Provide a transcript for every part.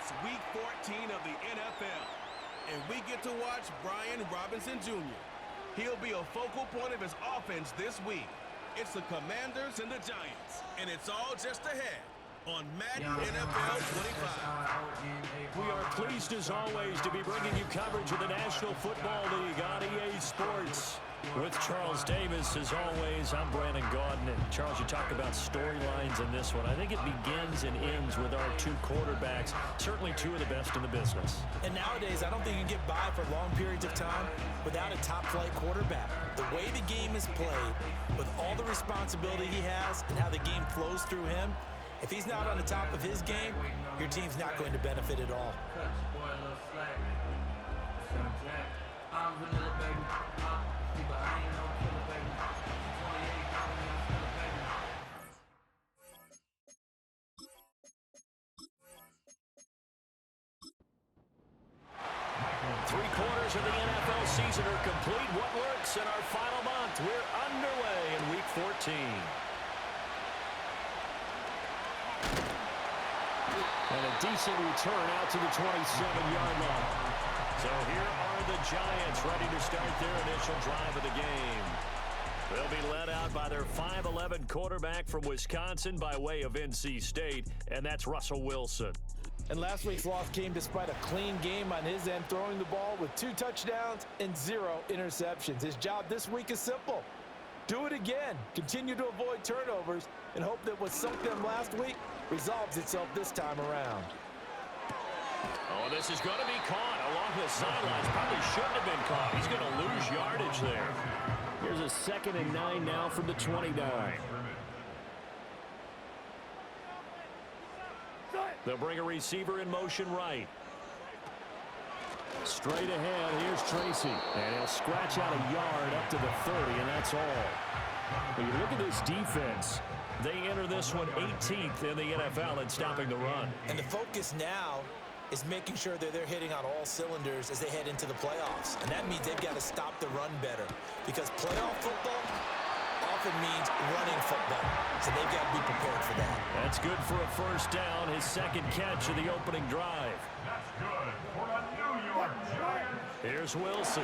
It's Week 14 of the NFL, and we get to watch Brian Robinson Jr. He'll be a focal point of his offense this week. It's the Commanders and the Giants, and it's all just ahead on Madden NFL 25. We are pleased as always to be bringing you coverage of the National Football League on EA Sports. With Charles Davis, as always, I'm Brandon Gaudin. And Charles, you talk about storylines in this one. I think it begins and ends with our two quarterbacks, certainly two of the best in the business. And nowadays, I don't think you can get by for long periods of time without a top-flight quarterback. The way the game is played, with all the responsibility he has and how the game flows through him, if he's not on the top of his game, your team's not going to benefit at all. Three-quarters of the NFL season are complete. What works in our final month? We're underway in Week 14. And a decent return out to the 27-yard line. So here are the Giants ready to start their initial drive of the game. They'll be led out by their 5'11" quarterback from Wisconsin by way of NC State, and that's Russell Wilson. And last week's loss came despite a clean game on his end, throwing the ball with 2 touchdowns and 0 interceptions. His job this week is simple. Do it again. Continue to avoid turnovers and hope that what sunk them last week resolves itself this time around. Oh, this is going to be caught along the sidelines. Probably shouldn't have been caught. He's going to lose yardage there. Here's a 2nd and 9 now from the 29. They'll bring a receiver in motion right. Straight ahead, here's Tracy. And he'll scratch out a yard up to the 30, and that's all. When you look at this defense, they enter this one 18th in the NFL in stopping the run. And the focus now is making sure that they're hitting on all cylinders as they head into the playoffs. And that means they've got to stop the run better, because playoff football often means running football. So they've got to be prepared for that. That's good for a first down, his second catch of the opening drive. That's good for a New York Giants. Here's Wilson.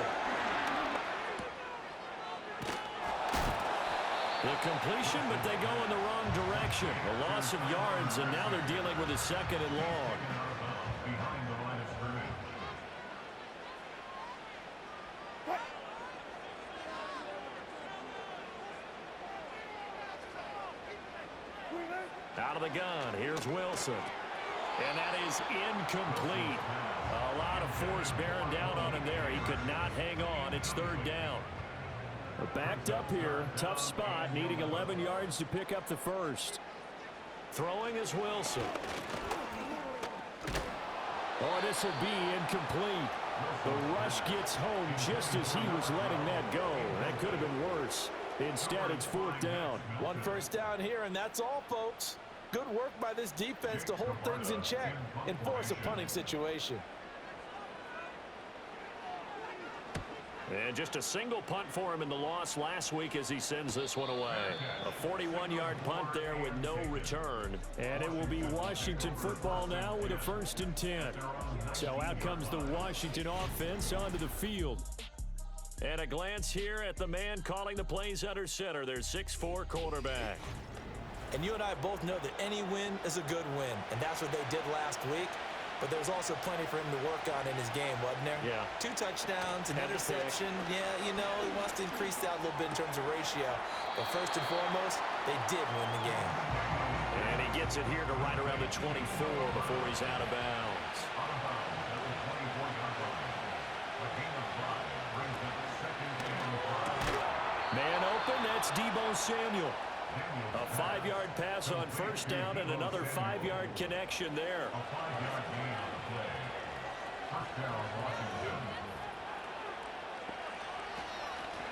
The completion, but they go in the wrong direction. A loss of yards, and now they're dealing with a 2nd and long. Behind the line of scrimmage. Out of the gun, here's Wilson. And that is incomplete. A lot of force bearing down on him there. He could not hang on. It's 3rd down. We're backed up here. Tough spot, needing 11 yards to pick up the first. Throwing is Wilson. Oh, this will be incomplete. The rush gets home just as he was letting that go. That could have been worse. Instead, it's 4th down. 1 first down here, and that's all, folks. Good work by this defense to hold things in check and force a punting situation. And just a single punt for him in the loss last week as he sends this one away. A 41-yard punt there with no return. And it will be Washington football now with a 1st and 10. So out comes the Washington offense onto the field. And a glance here at the man calling the plays under center, their 6'4" quarterback. And you and I both know that any win is a good win, and that's what they did last week. But there was also plenty for him to work on in his game, wasn't there? Yeah. 2 touchdowns, an interception. Yeah, you know, he wants to increase that a little bit in terms of ratio. But first and foremost, they did win the game. And he gets it here to right around the 24 before he's out of bounds. Man open, that's Deebo Samuel. A 5-yard pass on 1st down and another 5-yard connection there. A 5-yard gain on the play. Touchdown, Washington.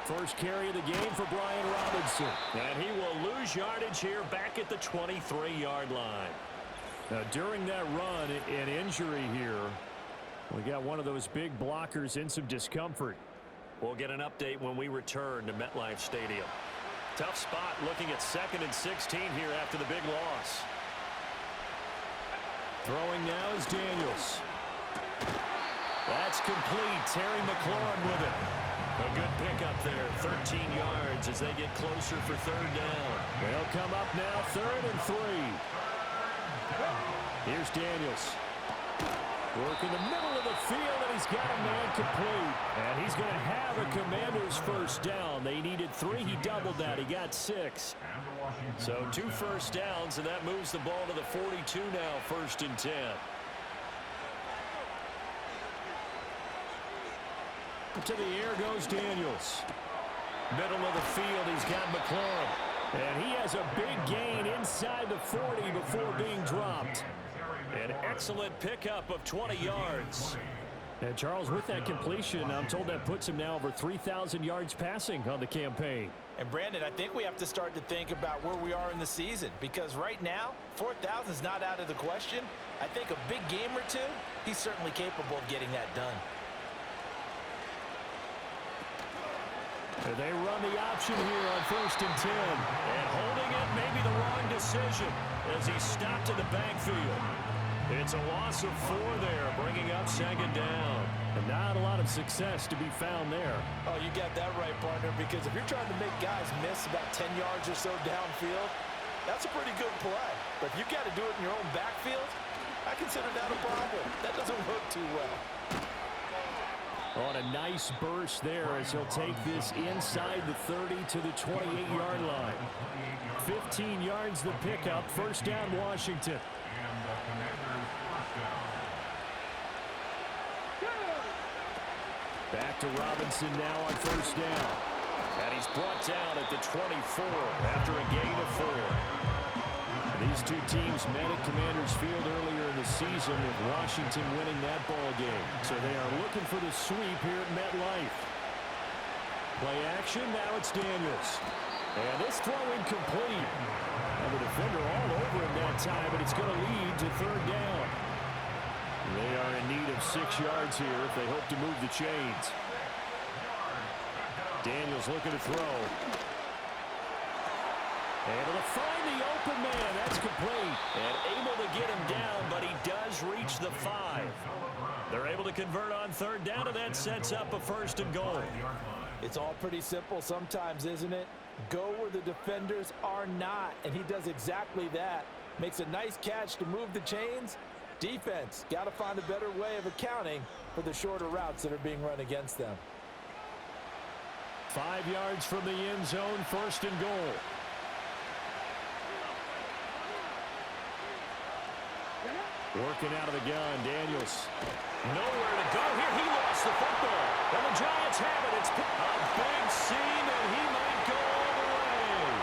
First carry of the game for Brian Robinson. And he will lose yardage here back at the 23-yard line. Now, during that run, an injury here. We got one of those big blockers in some discomfort. We'll get an update when we return to MetLife Stadium. Tough spot looking at 2nd and 16 here after the big loss. Throwing now is Daniels. That's complete. Terry McLaurin with it. A good pickup there. 13 yards as they get closer for third down. They'll come up now, 3rd and 3. Here's Daniels. Work in the middle of the field, and he's got a man complete. And he's going to have a Commanders first down. They needed 3. He doubled that. He got 6. So 2 first downs, and that moves the ball to the 42 now, 1st and 10. To the air goes Daniels. Middle of the field, he's got McLaurin. And he has a big gain inside the 40 before being dropped. An excellent pickup of 20 yards. And Charles, with that completion, I'm told that puts him now over 3,000 yards passing on the campaign. And Brandon, I think we have to start to think about where we are in the season, because right now 4,000 is not out of the question. I think a big game or two, he's certainly capable of getting that done. They run the option here on 1st and 10. And holding it may be the wrong decision as he stopped in the backfield. It's a loss of 4 there, bringing up 2nd down. And not a lot of success to be found there. Oh, you got that right, partner, because if you're trying to make guys miss about 10 yards or so downfield, that's a pretty good play. But if you've got to do it in your own backfield, I consider that a problem. That doesn't look too well. On a nice burst there as he'll take this inside the 30 to the 28-yard line. 15 yards the pickup. 1st down, Washington. Back to Robinson now on 1st down. And he's brought down at the 24 after a gain of 4. These two teams met at Commanders Field earlier in the season with Washington winning that ball game. So they are looking for the sweep here at MetLife. Play action, now it's Daniels. And this throw incomplete. And the defender all over him that time, but it's going to lead to 3rd down. They are in need of 6 yards here if they hope to move the chains. Daniels looking to throw. Able to find the open man. That's complete. And able to get him down, but he does reach the 5. They're able to convert on 3rd down, and that sets up a 1st and goal. It's all pretty simple sometimes, isn't it? Go where the defenders are not, and he does exactly that. Makes a nice catch to move the chains. Defense, got to find a better way of accounting for the shorter routes that are being run against them. 5 yards from the end zone, 1st and goal. Working out of the gun, Daniels. Nowhere to go here. He lost the football. And the Giants have it. It's a big seam, and he might go all the way.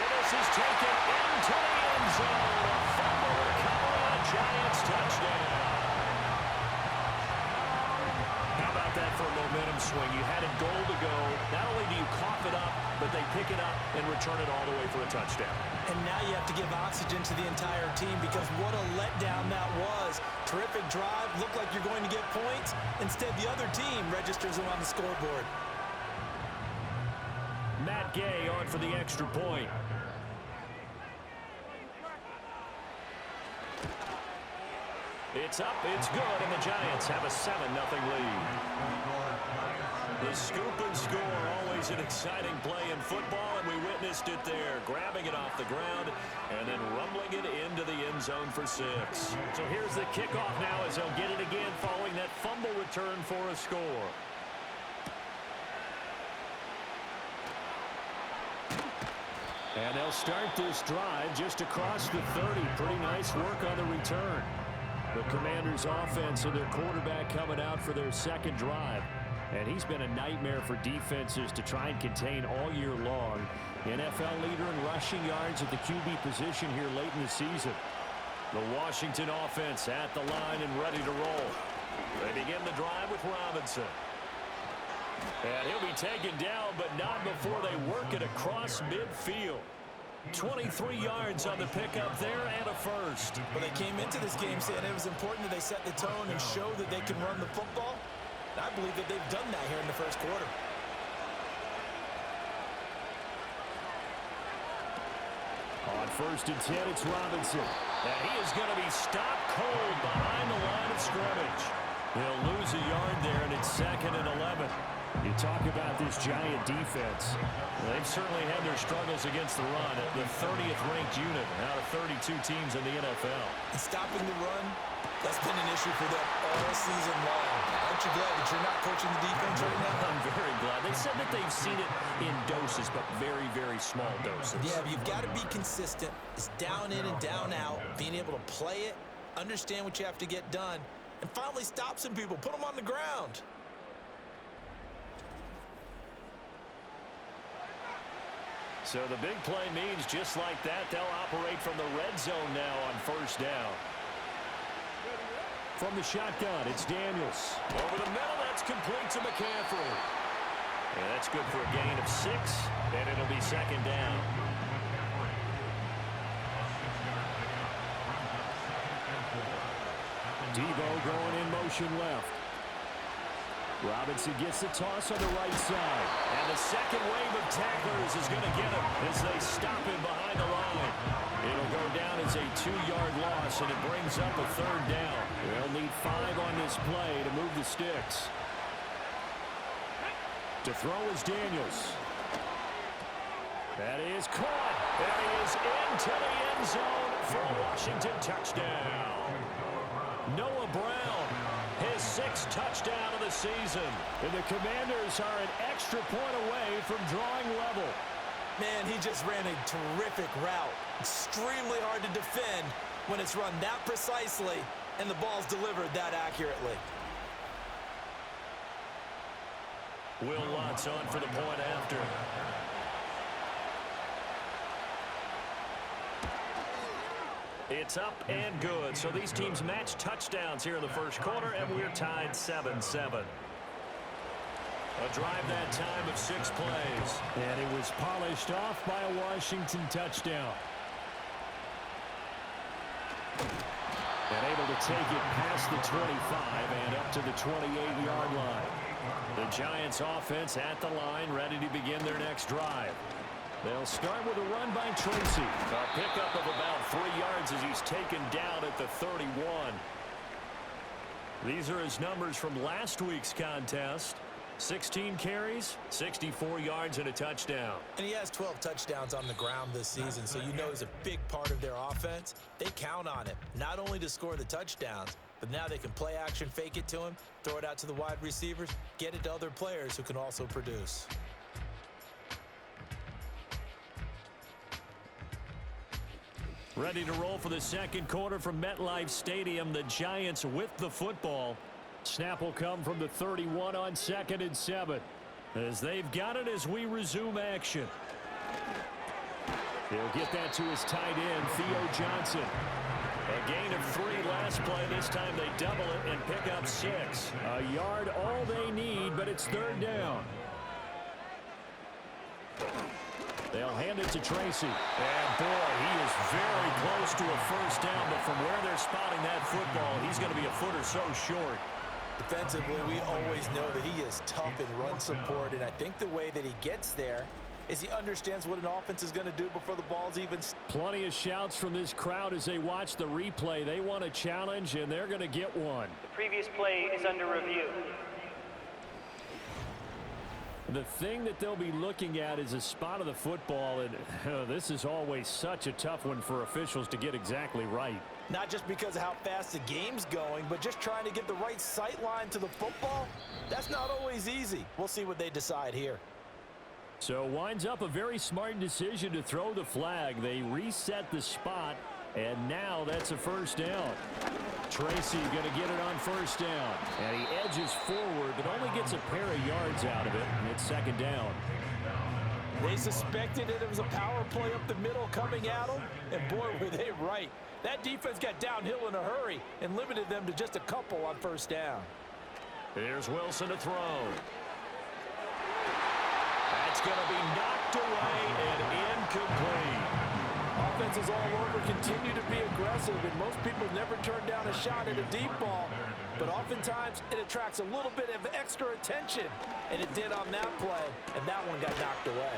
And this is taken into the end zone. A fumble recovery on a Giants touchdown. How about that for a momentum swing? You had a goal to go. Not only do you cough it up, but they pick it up and return it all the way for a touchdown. And now you have to give oxygen to the entire team, because what a letdown that was. Terrific drive. Looked like you're going to get points. Instead, the other team registers them on the scoreboard. Matt Gay on for the extra point. It's up, it's good, and the Giants have a 7-0 lead. The scoop and score, always an exciting play in football, and we witnessed it there, grabbing it off the ground and then rumbling it into the end zone for 6. So here's the kickoff now as they'll get it again following that fumble return for a score. And they'll start this drive just across the 30. Pretty nice work on the return. The Commanders' offense and their quarterback coming out for their 2nd drive. And he's been a nightmare for defenses to try and contain all year long. NFL leader in rushing yards at the QB position here late in the season. The Washington offense at the line and ready to roll. They begin the drive with Robinson. And he'll be taken down, but not before they work it across midfield. 23 yards on the pickup there and a 1st. Well, they came into this game saying it was important that they set the tone and show that they can run the football. And I believe that they've done that here in the 1st quarter. On 1st and 10, it's Robinson. And he is going to be stopped cold behind the line of scrimmage. He'll lose a yard there, and it's 2nd and 11. You talk about this Giant defense. They've certainly had their struggles against the run. The 30th ranked unit out of 32 teams in the NFL. Stopping the run, that's been an issue for them all season long. Aren't you glad that you're not coaching the defense right now? I'm very glad. They said that they've seen it in doses, but very, very small doses. Yeah, but you've got to be consistent. It's down in and down out, being able to play it, understand what you have to get done, and finally stop some people, put them on the ground. So the big play means just like that, they'll operate from the red zone now on 1st down. From the shotgun, it's Daniels. Over the middle, that's complete to McCaffrey. And that's good for a gain of 6, and it'll be 2nd down. Debo going in motion left. Robinson gets the toss on the right side. And the second wave of tacklers is going to get him as they stop him behind the line. It'll go down as a 2-yard loss, and it brings up a 3rd down. They'll need 5 on this play to move the sticks. To throw is Daniels. That is caught. That is into the end zone for a Washington touchdown. Noah Brown, his 6th touchdown of the season. And the Commanders are an extra point away from drawing level. Man, he just ran a terrific route. Extremely hard to defend when it's run that precisely and the ball's delivered that accurately. Will Lutz on for the point after. It's up and good. So these teams match touchdowns here in the first quarter, and we're tied 7-7. A drive that time of 6 plays. And it was polished off by a Washington touchdown. And able to take it past the 25 and up to the 28-yard line. The Giants offense at the line, ready to begin their next drive. They'll start with a run by Tracy. A pickup of about 3 yards as he's taken down at the 31. These are his numbers from last week's contest. 16 carries, 64 yards, and a touchdown. And he has 12 touchdowns on the ground this season, so you know he's a big part of their offense. They count on him, not only to score the touchdowns, but now they can play action, fake it to him, throw it out to the wide receivers, get it to other players who can also produce. Ready to roll for the second quarter from MetLife Stadium. The Giants with the football. Snap will come from the 31 on 2nd and 7. As they've got it as we resume action. He'll get that to his tight end, Theo Johnson. A gain of 3 last play. This time they double it and pick up 6. A yard all they need, but it's 3rd down. They'll hand it to Tracy. And, boy, he is very close to a 1st down, but from where they're spotting that football, he's going to be a foot or so short. Defensively, we always know that he is tough in run support, and I think the way that he gets there is he understands what an offense is going to do before the ball's even... Plenty of shouts from this crowd as they watch the replay. They want a challenge, and they're going to get one. The previous play is under review. The thing that they'll be looking at is a spot of the football, and this is always such a tough one for officials to get exactly right. Not just because of how fast the game's going, but just trying to get the right sight line to the football. That's not always easy. We'll see what they decide here. So winds up a very smart decision to throw the flag. They reset the spot, and now that's a 1st down. Tracy going to get it on 1st down. And he edges forward, but only gets a pair of yards out of it, and it's 2nd down. They suspected it was a power play up the middle coming at them, and boy, were they right. That defense got downhill in a hurry and limited them to just a couple on 1st down. Here's Wilson to throw. That's going to be knocked away and incomplete. Offenses all over continue to be aggressive, and most people never turn down a shot at a deep ball. But oftentimes, it attracts a little bit of extra attention, and it did on that play, and that one got knocked away.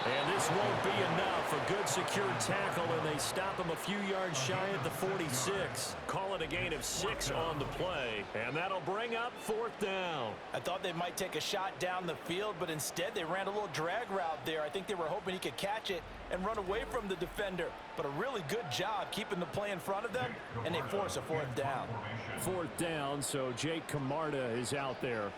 And this won't be enough. A good secure tackle, and they stop him a few yards shy at the 46. Call it a gain of 6 on the play, and that'll bring up 4th down. I thought they might take a shot down the field, but instead they ran a little drag route there. I think they were hoping he could catch it and run away from the defender. But a really good job keeping the play in front of them, and they force a 4th down. 4th down, so Jake Camarda is out there.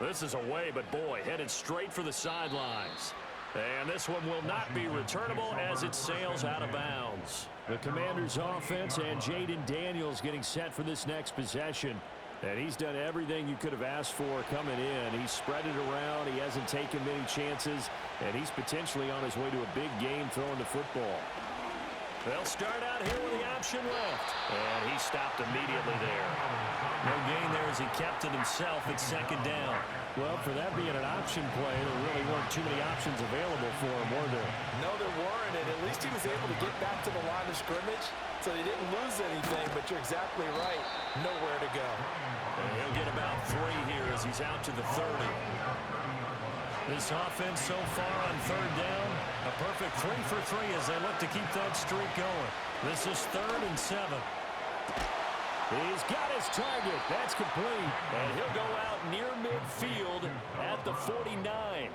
This is away, but boy, headed straight for the sidelines. And this one will not be returnable as it sails out of bounds. The Commanders' offense and Jaden Daniels getting set for this next possession. And he's done everything you could have asked for coming in. He's spread it around. He hasn't taken many chances. And he's potentially on his way to a big game throwing the football. They'll start out here with the option left. And he stopped immediately there. No gain there as he kept it himself at 2nd down. Well, for that being an option play, there really weren't too many options available for him, were there? No, there weren't, and at least he was able to get back to the line of scrimmage, so he didn't lose anything, but you're exactly right. Nowhere to go. And he'll get about 3 here as he's out to the 30. This offense so far on 3rd down, a perfect 3 for 3 as they look to keep that streak going. This is 3rd and 7. He's got his target. That's complete. And he'll go out near midfield at the 49.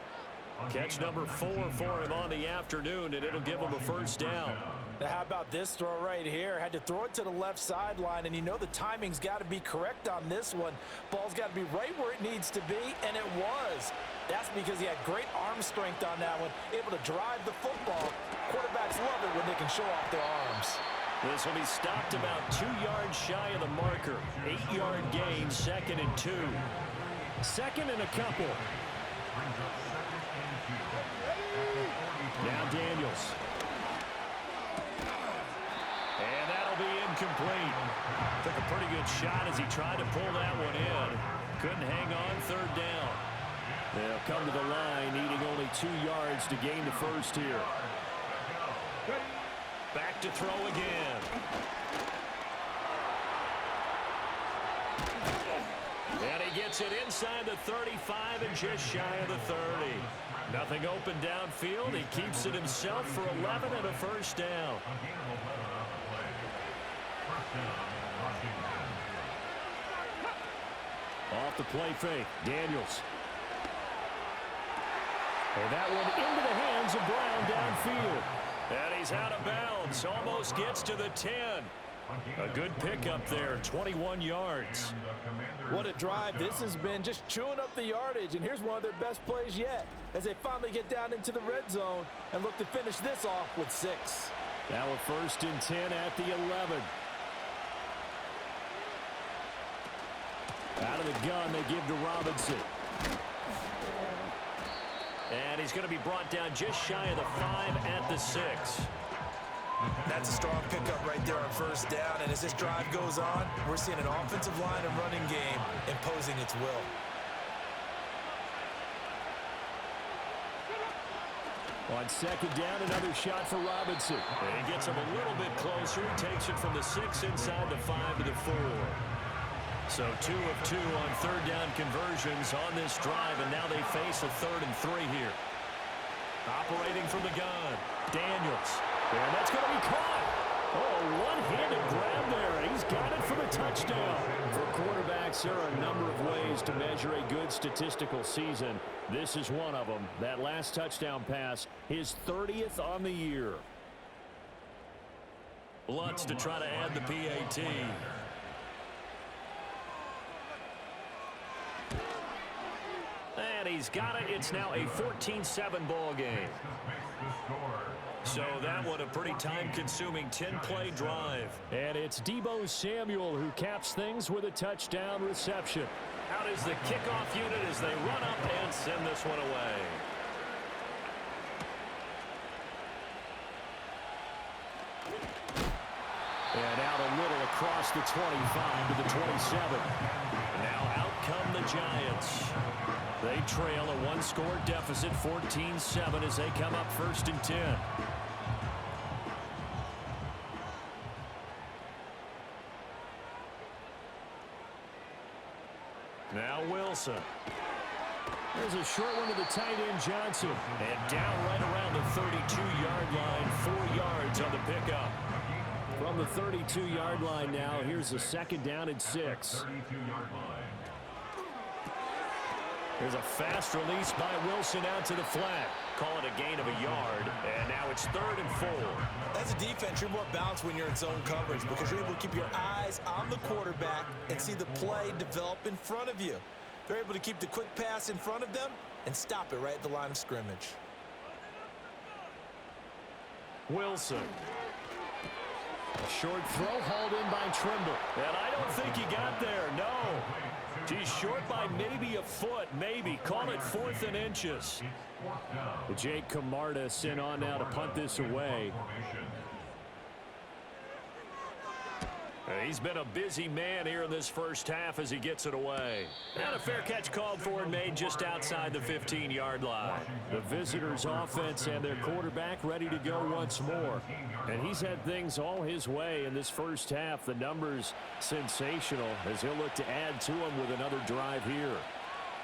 Catch number 4 for him on the afternoon, and it'll give him a 1st down. Now, how about this throw right here? Had to throw it to the left sideline, and you know the timing's got to be correct on this one. Ball's got to be right where it needs to be, and it was. That's because he had great arm strength on that one, able to drive the football. Quarterbacks love it when they can show off their arms. This will be stopped about 2 yards shy of the marker. 8-yard gain, 2nd and 2. 2nd and a couple. Now Daniels. And that'll be incomplete. Took a pretty good shot as he tried to pull that one in. Couldn't hang on 3rd down. They'll come to the line, needing only 2 yards to gain the 1st here. Back to throw again. And he gets it inside the 35 and just shy of the 30. Nothing open downfield. He keeps it himself for 11 and a 1st down. Off the play fake, Daniels. And that one into the hands of Brown downfield. And he's out of bounds. Almost gets to the 10. A good pickup there, 21 yards. What a drive this has been, just chewing up the yardage. And here's one of their best plays yet as they finally get down into the red zone and look to finish this off with 6. Now a 1st and 10 at the 11. Out of the gun, they give to Robinson. And he's going to be brought down just shy of the 5 at the 6. That's a strong pickup right there on 1st down. And as this drive goes on, we're seeing an offensive line and running game imposing its will. On 2nd down, another shot for Robinson. And he gets him a little bit closer. He takes it from the 6 inside the 5 to the 4. So 2 of 2 on 3rd down conversions on this drive, and now they face a 3rd and 3 here. Operating from the gun, Daniels. And that's going to be caught. Oh, one-handed grab there. He's got it for the touchdown. For quarterbacks, there are a number of ways to measure a good statistical season. This is one of them. That last touchdown pass, his 30th on the year. Lutz to try to add the PAT. And he's got it. It's now a 14-7 ball game. So that one a pretty time-consuming 10-play drive. And it's Deebo Samuel who caps things with a touchdown reception. Out is the kickoff unit as they run up and send this one away. And out a little across the 25 to the 27. Now out come the Giants. They trail a one-score deficit, 14-7, as they come up 1st and 10. Now Wilson. There's a short one to the tight end, Johnson. And down right around the 32-yard 30-yard line, 4 yards on the pickup. From the 32-yard line now, here's a 2nd down and 6. 32-yard line. Here's a fast release by Wilson out to the flat. Call it a gain of a yard, and now it's 3rd and 4. As a defense, you're more balanced when you're in zone coverage because you're able to keep your eyes on the quarterback and see the play develop in front of you. They're able to keep the quick pass in front of them and stop it right at the line of scrimmage. Wilson. A short throw hauled in by Trimble. And I don't think he got there, no. He's short by maybe a foot, maybe. Call it 4th and inches. Jake Camarda sent on now to punt this away. He's been a busy man here in this first half as he gets it away. And a fair catch called for and made just outside the 15-yard line. The visitors' offense and their quarterback ready to go once more. And he's had things all his way in this first half. The numbers sensational as he'll look to add to them with another drive here.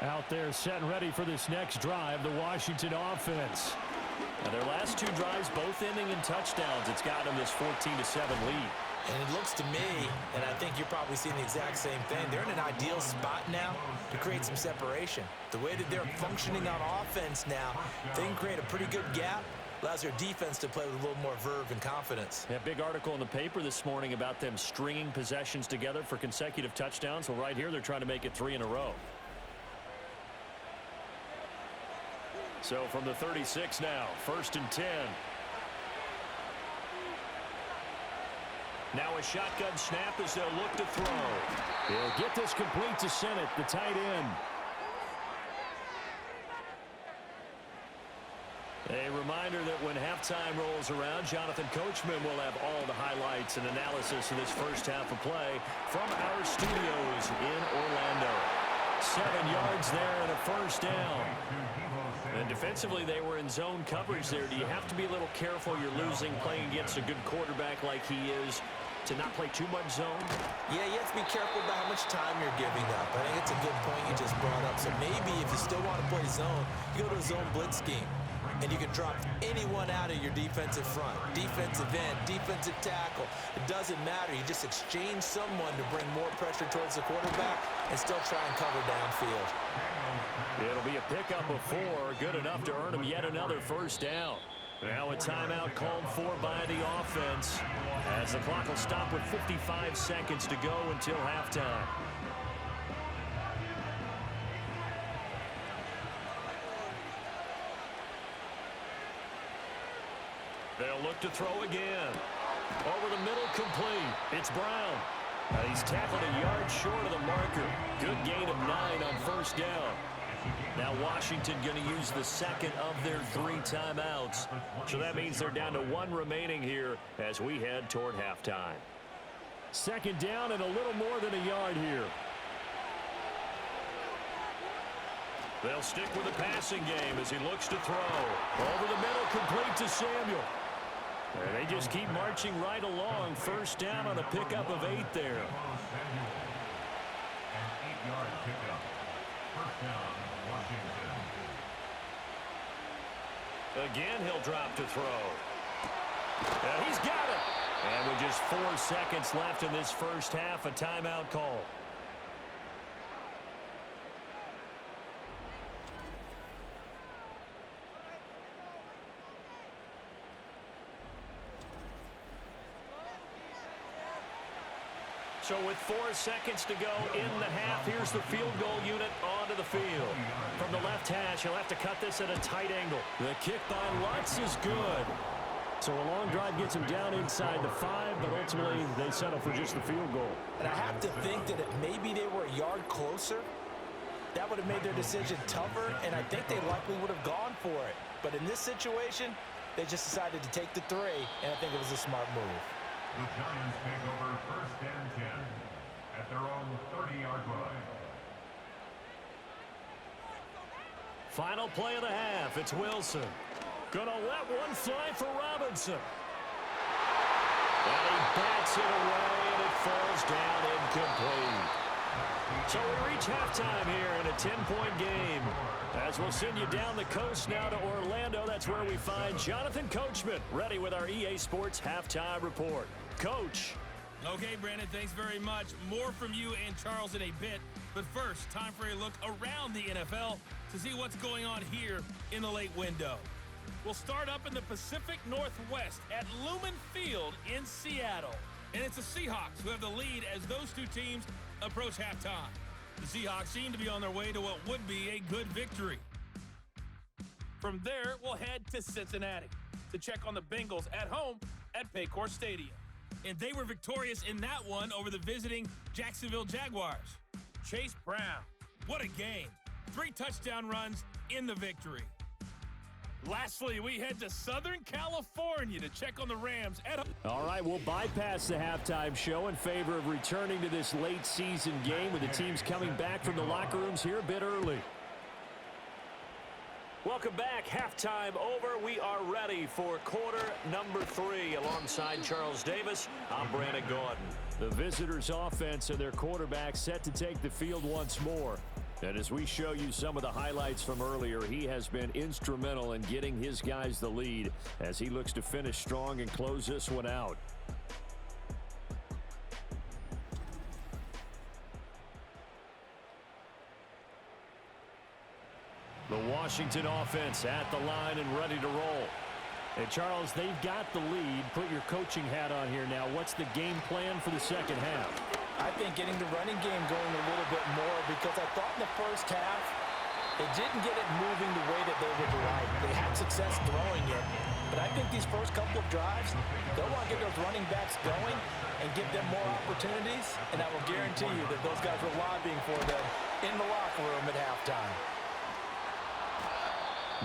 Out there set and ready for this next drive, the Washington offense. Now their last 2 drives both ending in touchdowns. It's got them this 14-7 lead. And it looks to me, and I think you're probably seeing the exact same thing, they're in an ideal spot now to create some separation. The way that they're functioning on offense now, they can create a pretty good gap, allows their defense to play with a little more verve and confidence. A big article in the paper this morning about them stringing possessions together for consecutive touchdowns. Well, right here, they're trying to make it 3 in a row. So from the 36 now, 1st and 10. Now a shotgun snap as they'll look to throw. He'll get this complete to Sennett, the tight end. A reminder that when halftime rolls around, Jonathan Coachman will have all the highlights and analysis of this first half of play from our studios in Orlando. 7 yards there and a 1st down. And defensively, they were in zone coverage there. Do you have to be a little careful you're losing playing against a good quarterback like he is to not play too much zone? Yeah, you have to be careful about how much time you're giving up. I think it's a good point you just brought up. So maybe if you still want to play zone, you go to a zone blitz scheme. And you can drop anyone out of your defensive front. Defensive end, defensive tackle. It doesn't matter. You just exchange someone to bring more pressure towards the quarterback and still try and cover downfield. It'll be a pickup of 4, good enough to earn him yet another 1st down. Now a timeout called for by the offense as the clock will stop with 55 seconds to go until halftime. They'll look to throw again. Over the middle, complete. It's Brown. He's tackled a yard short of the marker. Good gain of 9 on 1st down. Now Washington going to use the 2nd of their 3 timeouts. So that means they're down to 1 remaining here as we head toward halftime. 2nd down and a little more than a yard here. They'll stick with the passing game as he looks to throw. Over the middle, complete to Samuel. And they just keep marching right along. 1st down on a pickup of 8 there. An 8-yard pickup. 1st down, Washington. Again, he'll drop to throw. And he's got it. And with just 4 seconds left in this first half, a timeout call. So with 4 seconds to go in the half, here's the field goal unit onto the field. From the left hash, he'll have to cut this at a tight angle. The kick by Lutz is good. So a long drive gets him down inside the 5, but ultimately they settle for just the field goal. And I have to think that if maybe they were a yard closer, that would have made their decision tougher, and I think they likely would have gone for it. But in this situation, they just decided to take the 3, and I think it was a smart move. The Giants take over 1st and 10 at their own 30-yard line. Final play of the half. It's Wilson. Gonna let one fly for Robinson. And he bats it away, and it falls down incomplete. So we reach halftime here in a 10-point game. As we'll send you down the coast now to Orlando, that's where we find Jonathan Coachman ready with our EA Sports Halftime Report. Coach. Okay, Brandon, thanks very much. More from you and Charles in a bit. But first, time for a look around the NFL to see what's going on here in the late window. We'll start up in the Pacific Northwest at Lumen Field in Seattle. And it's the Seahawks who have the lead as those two teams approach halftime. The Seahawks seem to be on their way to what would be a good victory. From there, we'll head to Cincinnati to check on the Bengals at home at Paycor Stadium. And they were victorious in that one over the visiting Jacksonville Jaguars. Chase Brown, what a game. 3 touchdown runs in the victory. Lastly, we head to Southern California to check on the Rams at home. All right, we'll bypass the halftime show in favor of returning to this late season game with the teams coming back from the locker rooms here a bit early. Welcome back. Halftime over. We are ready for quarter number 3. Alongside Charles Davis, I'm Brandon Gordon. The visitors' offense and their quarterback set to take the field once more. And as we show you some of the highlights from earlier, he has been instrumental in getting his guys the lead as he looks to finish strong and close this one out. The Washington offense at the line and ready to roll. And Charles, they've got the lead. Put your coaching hat on here now. What's the game plan for the second half? I think getting the running game going a little bit more, because I thought in the first half they didn't get it moving the way that they would like. They had success throwing it, but I think these first couple of drives, they'll want to get those running backs going and give them more opportunities, and I will guarantee you that those guys were lobbying for them in the locker room at halftime.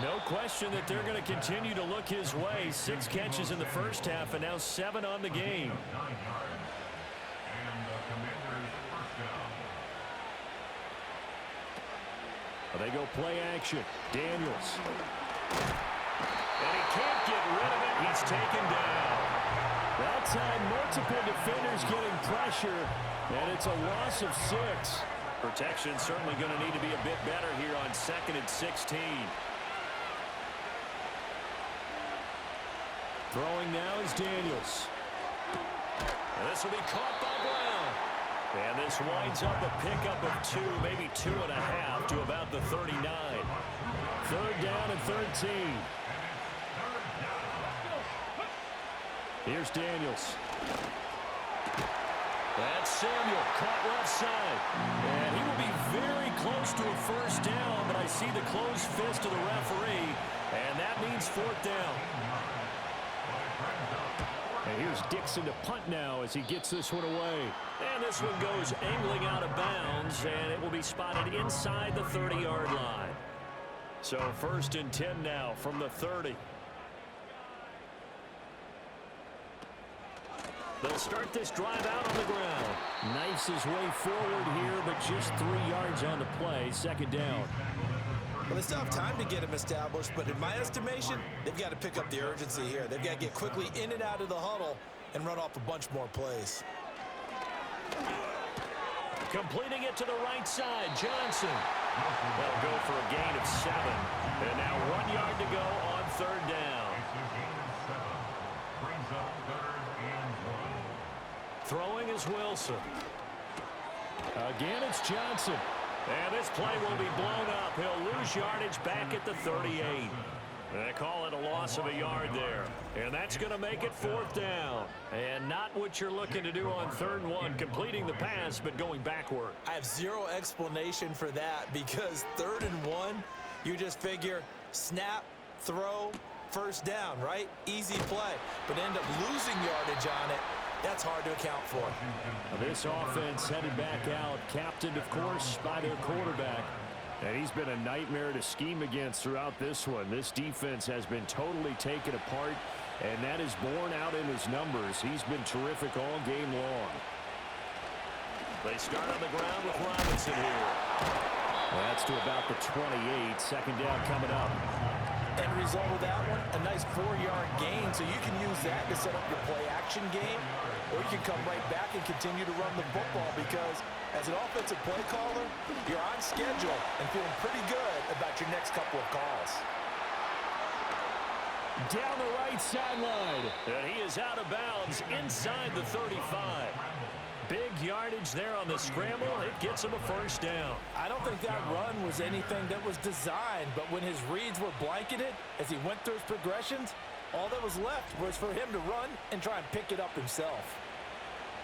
No question that they're going to continue to look his way. 6 catches in the first half and now 7 on the game. They go play action. Daniels. And he can't get rid of it. He's taken down. That time, multiple defenders getting pressure, and it's a loss of 6. Protection certainly going to need to be a bit better here on 2nd and 16. Throwing now is Daniels. And this will be caught by Brown. And this winds up a pickup of 2, maybe 2.5 to about the 39. 3rd down and 13. Here's Daniels. That's Samuel, caught left side. And he will be very close to a first down, but I see the closed fist of the referee, and that means 4th down. And here's Dixon to punt now as he gets this one away. And this one goes angling out of bounds, and it will be spotted inside the 30-yard line. So 1st and 10 now from the 30. They'll start this drive out on the ground. Knifes his way forward here, but just 3 yards on the play. 2nd down. Well, they still have time to get him established, but in my estimation, they've got to pick up the urgency here. They've got to get quickly in and out of the huddle and run off a bunch more plays. Completing it to the right side, Johnson. That'll go for a gain of 7. And now 1 yard to go on 3rd down. Throwing is Wilson. Again, it's Johnson. And this play will be blown up. He'll lose yardage back at the 38. They call it a loss of a yard there. And that's going to make it 4th down. And not what you're looking to do on 3rd and 1, completing the pass, but going backward. I have zero explanation for that, because 3rd and 1, you just figure snap, throw, first down, right? Easy play. But end up losing yardage on it. That's hard to account for. This offense headed back out, captained, of course, by their quarterback. And he's been a nightmare to scheme against throughout this one. This defense has been totally taken apart, and that is borne out in his numbers. He's been terrific all game long. They start on the ground with Robinson here. That's to about the 28. 2nd down coming up. End result of that one, a nice 4-yard gain, so you can use that to set up your play-action game, or you can come right back and continue to run the football because as an offensive play caller, you're on schedule and feeling pretty good about your next couple of calls. Down the right sideline, and he is out of bounds inside the 35. Big yardage there on the scramble. It gets him a first down. I don't think that run was anything that was designed, but when his reads were blanketed as he went through his progressions, all that was left was for him to run and try and pick it up himself.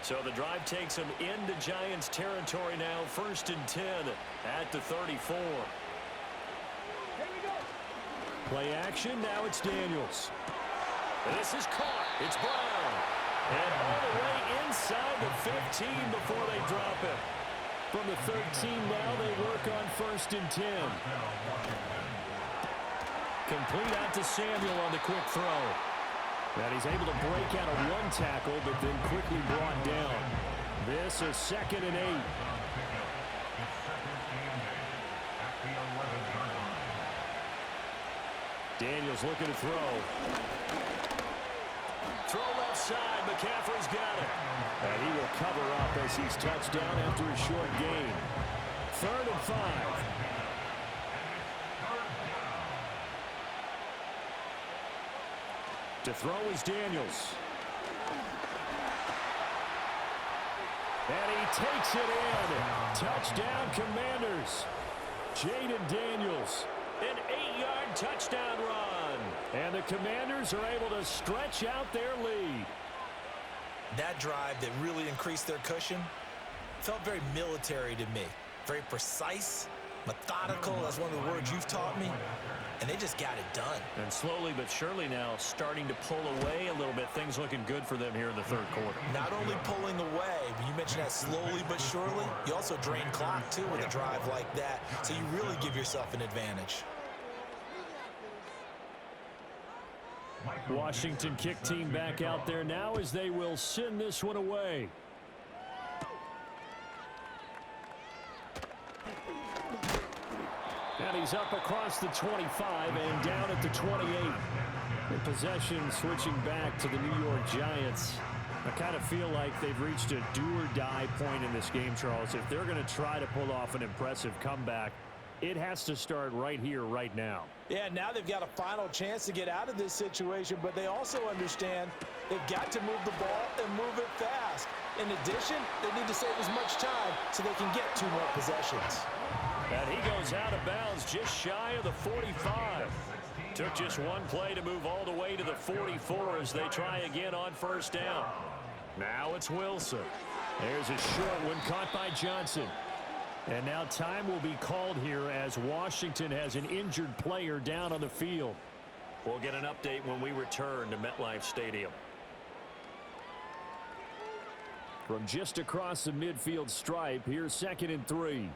So the drive takes him into Giants territory now, 1st and 10 at the 34. Play action, now it's Daniels. This is caught. It's Brown. And all the way inside the 15 before they drop it. From the 13 now, they work on 1st and 10. Complete out to Samuel on the quick throw. And he's able to break out of one tackle, but then quickly brought down. This is 2nd and 8. Daniels looking to throw. Throw left side. McCaffrey's got it. And he will cover up as he's touched down after a short gain. 3rd and 5. To throw is Daniels. And he takes it in. Touchdown, Commanders. Jaden Daniels. An 8-yard touchdown run. And the Commanders are able to stretch out their lead. That drive that really increased their cushion felt very military to me. Very precise, methodical. That's one of the words you've taught me. And they just got it done. And slowly but surely now starting to pull away a little bit. Things looking good for them here in the 3rd quarter. Not only pulling away, but you mentioned that slowly but surely. You also drain clock, too, with a drive like that. So you really give yourself an advantage. Washington kick team back out there now as they will send this one away. And he's up across the 25 and down at the 28. The possession switching back to the New York Giants. I kind of feel like they've reached a do-or-die point in this game, Charles. If they're going to try to pull off an impressive comeback, it has to start right here, right now. Yeah, now they've got a final chance to get out of this situation, but they also understand they've got to move the ball and move it fast. In addition, they need to save as much time so they can get 2 more possessions. And he goes out of bounds just shy of the 45. Took just one play to move all the way to the 44 as they try again on 1st down. Now it's Wilson. There's a short one caught by Johnson. And now time will be called here as Washington has an injured player down on the field. We'll get an update when we return to MetLife Stadium. From just across the midfield stripe, here's 2nd and 3.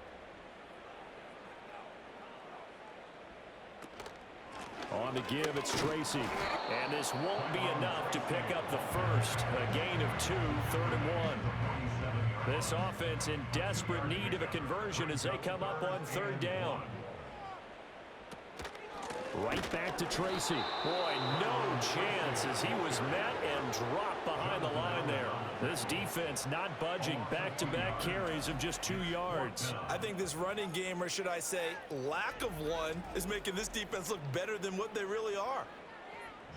On the give, it's Tracy. And this won't be enough to pick up the first. A gain of 2, 3rd and 1. This offense in desperate need of a conversion as they come up on 3rd down. Right back to Tracy. Boy, no chance as he was met and dropped behind the line there. This defense not budging. Back-to-back carries of just 2 yards. I think this running game, or should I say lack of one, is making this defense look better than what they really are.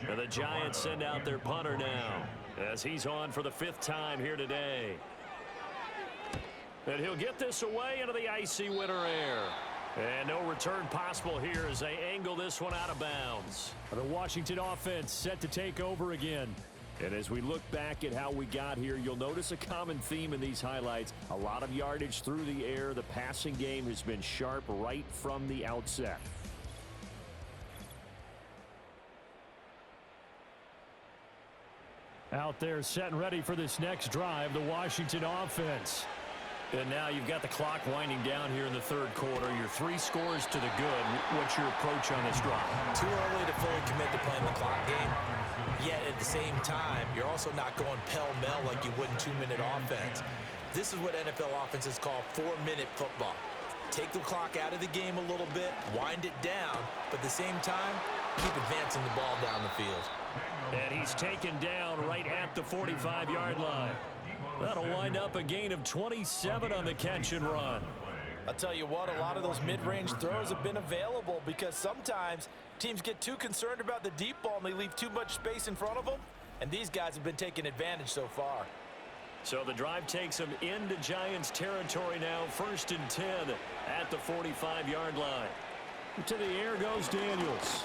And the Giants send out their punter now as he's on for the 5th time here today. And he'll get this away into the icy winter air. And no return possible here as they angle this one out of bounds. The Washington offense set to take over again. And as we look back at how we got here, you'll notice a common theme in these highlights. A lot of yardage through the air. The passing game has been sharp right from the outset. Out there set and ready for this next drive, the Washington offense. And now you've got the clock winding down here in the 3rd quarter. Your 3 scores to the good. What's your approach on this drive? Too early to fully commit to playing the clock game. Yet at the same time, you're also not going pell-mell like you would in 2-minute offense. This is what NFL offenses call 4-minute football. Take the clock out of the game a little bit, wind it down, but at the same time, keep advancing the ball down the field. And he's taken down right at the 45-yard line. That'll wind up a gain of 27 on the catch and run. I'll tell you what, a lot of those mid-range throws have been available because sometimes teams get too concerned about the deep ball and they leave too much space in front of them, and these guys have been taking advantage so far. So the drive takes them into Giants territory now, 1st and 10 at the 45-yard line. To the air goes Daniels.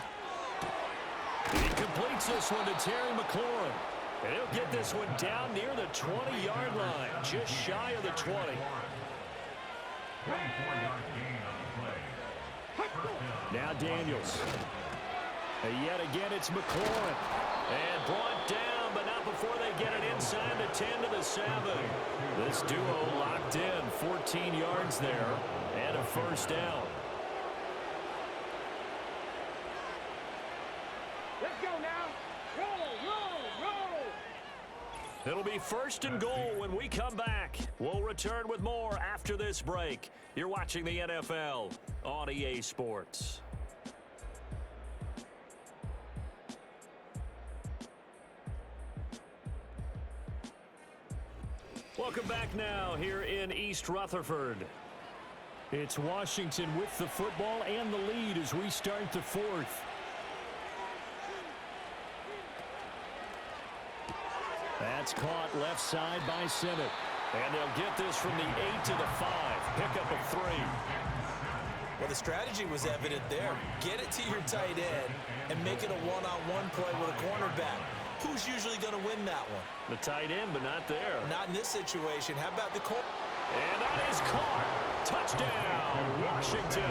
He completes this one to Terry McLaurin. And he'll get this one down near the 20-yard line, just shy of the 20. 24-yard gain on the play. Now Daniels. And yet again, it's McLaurin. And brought down, but not before they get it inside the 10 to the 7. This duo locked in, 14 yards there, and a 1st down. Let's go now. Roll. It'll be 1st and goal when we come back. We'll return with more after this break. You're watching the NFL on EA Sports. Welcome back now here in East Rutherford. It's Washington with the football and the lead as we start the 4th. That's caught left side by Simmons. And they'll get this from the 8 to the 5. Pickup of 3. Well, the strategy was evident there. Get it to your tight end and make it a one-on-one play with a cornerback. Who's usually going to win that one? The tight end, but not there. Not in this situation. How about the corner? And that is caught. Touchdown, Washington.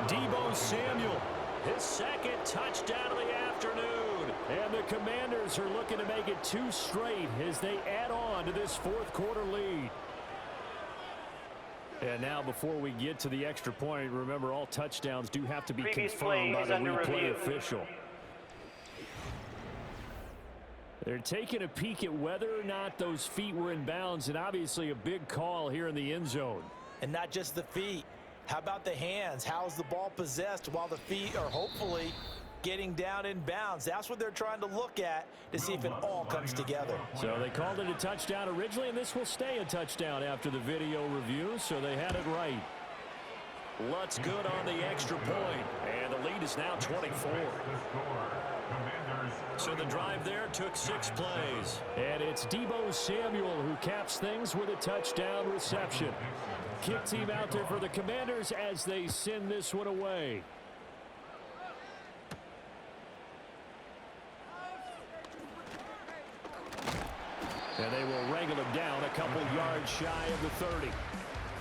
Deebo Samuel, his 2nd touchdown of the afternoon. And the Commanders are looking to make it 2 straight as they add on to this 4th quarter lead. And now before we get to the extra point, remember all touchdowns do have to be confirmed by the replay official. They're taking a peek at whether or not those feet were in bounds, and obviously a big call here in the end zone. And not just the feet. How about the hands? How's the ball possessed while the feet are hopefully getting down in bounds? That's what they're trying to look at to see if it all comes together. So they called it a touchdown originally, and this will stay a touchdown after the video review, so they had it right. Lutz good on the extra point, and the lead is now 24. So the drive there took 6 plays. And it's Deebo Samuel who caps things with a touchdown reception. Kick team out there for the Commanders as they send this one away. And they will wrangle him down a couple yards shy of the 30.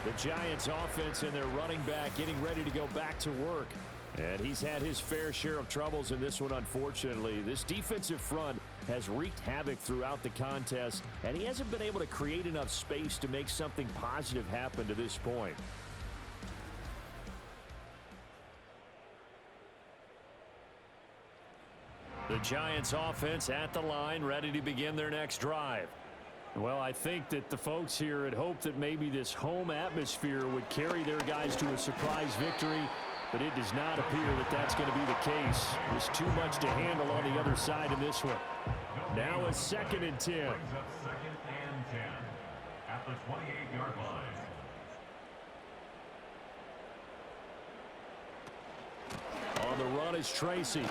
The Giants offense and their running back getting ready to go back to work. And he's had his fair share of troubles in this one, unfortunately. This defensive front has wreaked havoc throughout the contest, and he hasn't been able to create enough space to make something positive happen to this point. The Giants offense at the line, ready to begin their next drive. Well, I think that the folks here had hoped that maybe this home atmosphere would carry their guys to a surprise victory, but it does not appear that that's going to be the case. There's too much to handle on the other side in this one. Now a 2nd and 10. Brings up 2nd and 10 at the 28-yard line. On the run is Tracy.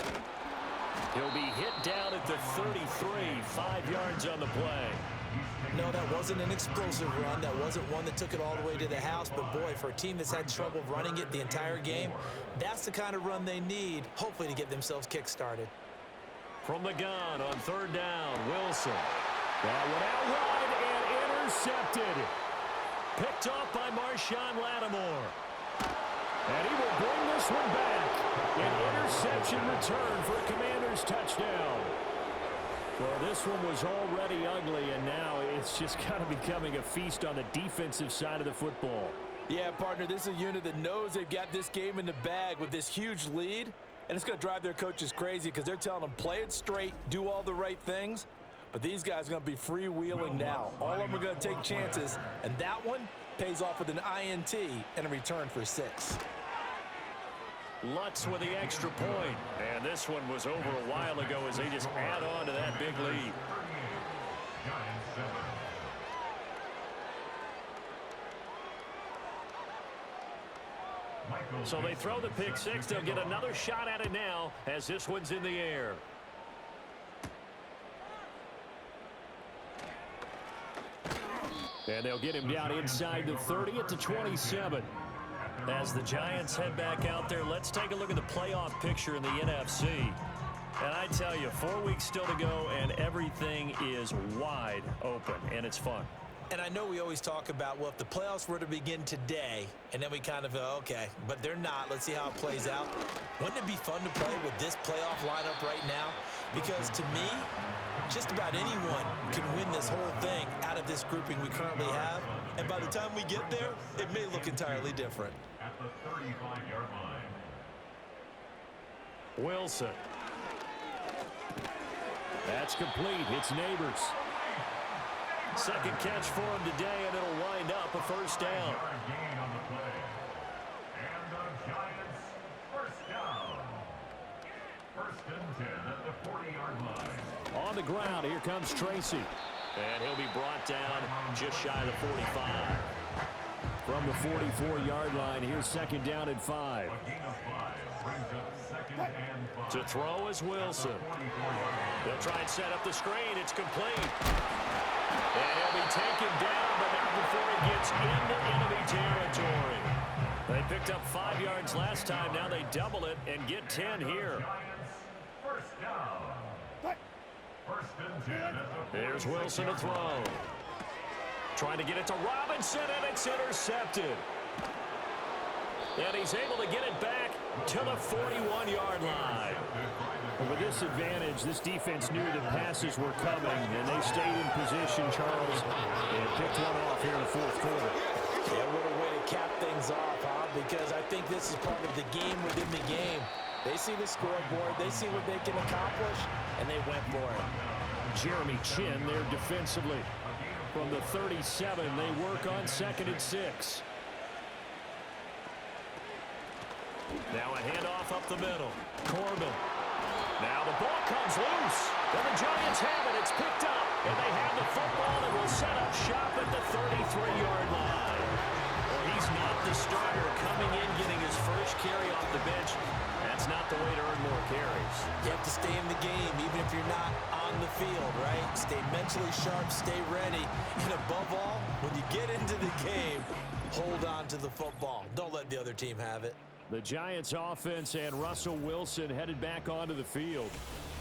He'll be hit down at the 33, 5 yards on the play. No, that wasn't an explosive run. That wasn't one that took it all the way to the house. But, boy, for a team that's had trouble running it the entire game, that's the kind of run they need, hopefully, to get themselves kick-started. From the gun on 3rd down, Wilson. That one out wide and intercepted. Picked off by Marshawn Lattimore. And he will bring this one back. An interception return for a Commanders touchdown. Well, this one was already ugly, and now it's just kind of becoming a feast on the defensive side of the football. Yeah, partner, this is a unit that knows they've got this game in the bag with this huge lead, and it's going to drive their coaches crazy because they're telling them play it straight, do all the right things, but these guys are going to be freewheeling now. All of them are going to take chances, and that one pays off with an INT and a return for 6. Lutz with the extra point. And this one was over a while ago as they just add on to that big lead. So they throw the pick six. They'll get another shot at it now as this one's in the air. And they'll get him down inside the 30 at the 27. As the Giants head back out there, let's take a look at the playoff picture in the NFC. And I tell you, 4 weeks still to go, and everything is wide open, and it's fun. And I know we always talk about, well, if the playoffs were to begin today, and then we kind of go, okay, but they're not. Let's see how it plays out. Wouldn't it be fun to play with this playoff lineup right now? Because to me, just about anyone can win this whole thing out of this grouping we currently have. And by the time we get there, it may look entirely different. At the 35-yard line. Wilson. That's complete. It's Neighbors. Second catch for him today, and it'll wind up a first down. Gain on the play. And the Giants first down. First and 10 at the 40-yard line. On the ground, here comes Tracy. And he'll be brought down just shy of the 45. From the 44-yard line, here's second down and 5. A gain of 5 brings up second and 5. To throw is Wilson. They'll try and set up the screen. It's complete. And he'll be taken down, but not before he gets into enemy territory. They picked up 5 yards last time. Now they double it and get 10 here. First down. First and 10 at the Here's Wilson to throw. Trying to get it to Robinson, and it's intercepted. And he's able to get it back to the 41-yard line. With this advantage, this defense knew the passes were coming, and they stayed in position, Charles, and picked one off here in the fourth quarter. Yeah, what a way to cap things off, huh? Because I think this is part of the game within the game. They see the scoreboard, they see what they can accomplish, and they went for it. Jeremy Chin there defensively. From the 37, they work on 2nd and 6. Now a handoff up the middle. Corbin. Now the ball comes loose. And the Giants have it. It's picked up. And they have the football and will set up shop at the 33-yard line. Well, he's not the starter coming in, getting his first carry off the bench. That's not the way to earn more carries. You have to stay in the game, even if you're not on the field, right? Stay mentally sharp, stay ready. And above all, when you get into the game, hold on to the football. Don't let the other team have it. The Giants offense and Russell Wilson headed back onto the field.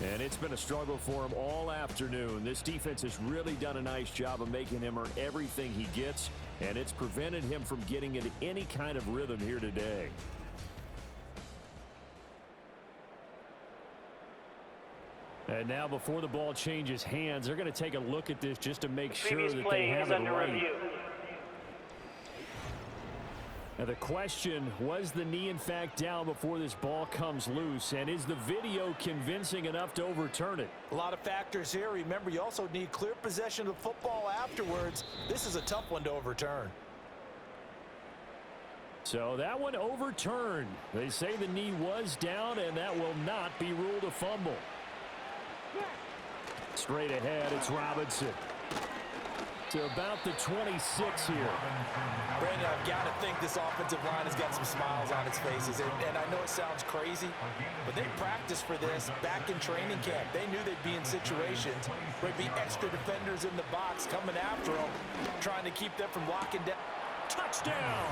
And it's been a struggle for him all afternoon. This defense has really done a nice job of making him earn everything he gets, and it's prevented him from getting into any kind of rhythm here today. And now before the ball changes hands, they're going to take a look at this just to make sure that they have it right. Now the question, was the knee in fact down before this ball comes loose? And is the video convincing enough to overturn it? A lot of factors here. Remember, you also need clear possession of the football afterwards. This is a tough one to overturn. So that one overturned. They say the knee was down, and that will not be ruled a fumble. Straight ahead, it's Robinson. To about the 26 here. Brandon, I've got to think this offensive line has got some smiles on its faces. And I know it sounds crazy, but they practiced for this back in training camp. They knew they'd be in situations where there'd be extra defenders in the box coming after them, trying to keep them from locking down. Touchdown!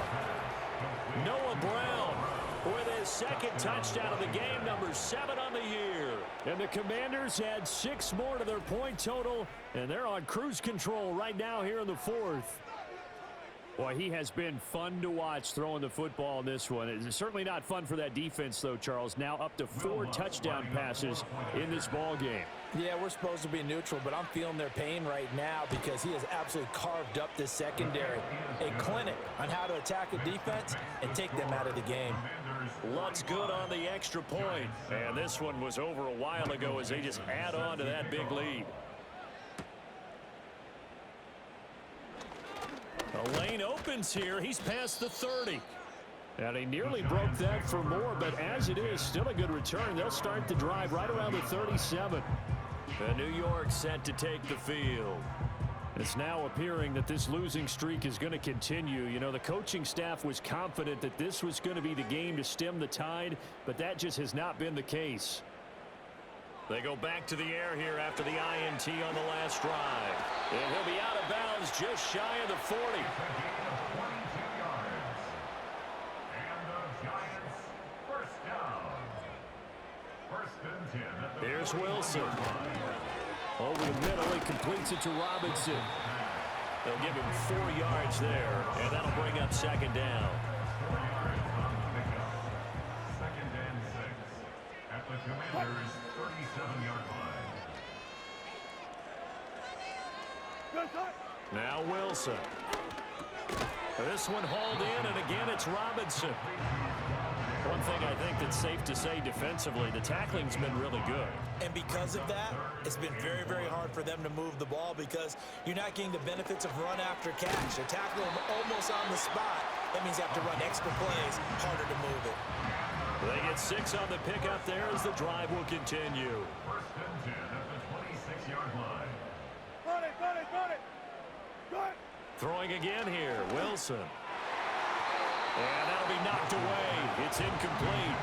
Noah Brown with his second touchdown of the game, number 7 on the year. And the Commanders had 6 more to their point total, and they're on cruise control right now here in the fourth. Boy, he has been fun to watch throwing the football in this one. It's certainly not fun for that defense, though, Charles. Now up to 4 touchdown passes in this ball game. Yeah, we're supposed to be neutral, but I'm feeling their pain right now because he has absolutely carved up this secondary. A clinic on how to attack a defense and take them out of the game. Lutz good on the extra point. And this one was over a while ago as they just add on to that big lead. A lane opens here. He's past the 30. And he nearly broke that for more, but as it is, still a good return. They'll start the drive right around the 37. And New York set to take the field. It's now appearing that this losing streak is going to continue. You know, the coaching staff was confident that this was going to be the game to stem the tide, but that just has not been the case. They go back to the air here after the INT on the last drive. And he'll be out of bounds just shy of the 40. Here's Wilson. Over the middle, he completes it to Robinson. They'll give him 4 yards there, and that'll bring up second down. 4 yards on the pickup. Second and 6 at the Commanders' 37-yard line. Now Wilson. This one hauled in, and again it's Robinson. One thing I think that's safe to say defensively, the tackling's been really good. And because of that, it's been very, very hard for them to move the ball because you're not getting the benefits of run after catch. They're tackling them almost on the spot. That means you have to run extra plays, harder to move it. They get 6 on the pickup there as the drive will continue. First and 10 at the 26-yard line. Run it, run it, run it. Run. Throwing again here, Wilson. And that'll be knocked away. It's incomplete.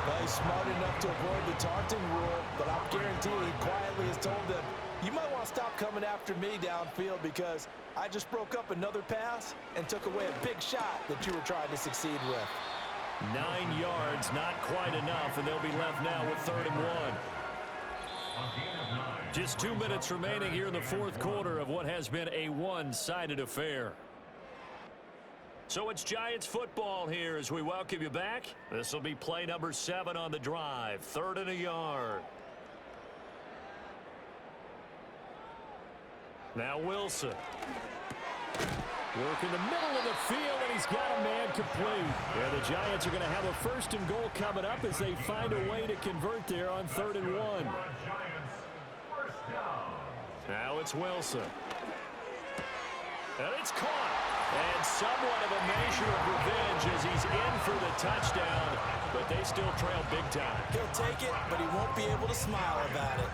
Well, he's smart enough to avoid the taunting rule, but I'm guaranteed he quietly has told them, you might want to stop coming after me downfield because I just broke up another pass and took away a big shot that you were trying to succeed with. 9 yards, not quite enough, and they'll be left now with 3rd and 1. Just 2 minutes remaining here in the fourth quarter of what has been a one-sided affair. So it's Giants football here as we welcome you back. This will be play number 7 on the drive. 3rd and a yard. Now Wilson. Work in the middle of the field, and he's got a man complete. Yeah, the Giants are going to have a 1st and goal coming up as they find a way to convert there on 3rd and 1. Now it's Wilson. And it's caught. And somewhat of a measure of revenge as he's in for the touchdown, but they still trail big time. He'll take it, but he won't be able to smile about it.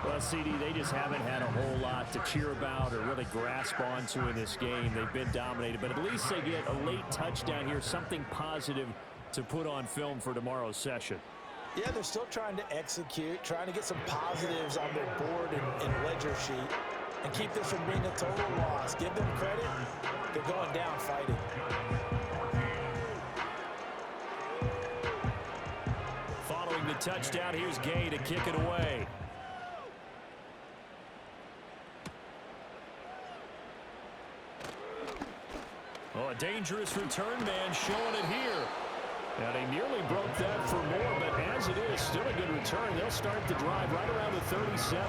Well, CD, they just haven't had a whole lot to cheer about or really grasp onto in this game. They've been dominated, but at least they get a late touchdown here, something positive to put on film for tomorrow's session. Yeah, they're still trying to execute, trying to get some positives on their board and ledger sheet and keep this from being a total loss. Give them credit. They're going down fighting. Following the touchdown, here's Gay to kick it away. Oh, a dangerous return man showing it here. And he nearly broke that for more, but as it is, still a good return. They'll start the drive right around the 37.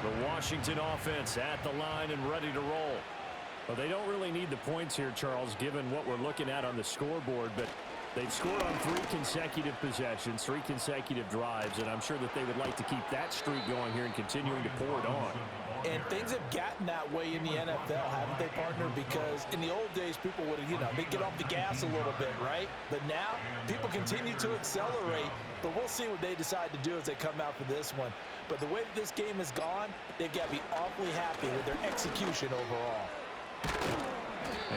The Washington offense at the line and ready to roll. Well, they don't really need the points here, Charles, given what we're looking at on the scoreboard, but they've scored on 3 consecutive possessions, 3 consecutive drives, and I'm sure that they would like to keep that streak going here and continuing to pour it on. And things have gotten that way in the NFL, haven't they, partner? Because in the old days, people would, they'd get off the gas a little bit, right? But now, people continue to accelerate, but we'll see what they decide to do as they come out for this one. But the way that this game has gone, they've got to be awfully happy with their execution overall.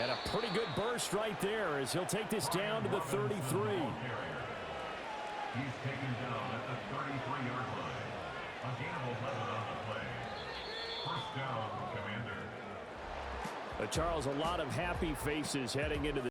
And a pretty good burst right there as he'll take this down to the 33. He's taken down at the 33-yard line. A gain of 11 on the play. First down, Commander. Charles, a lot of happy faces heading into the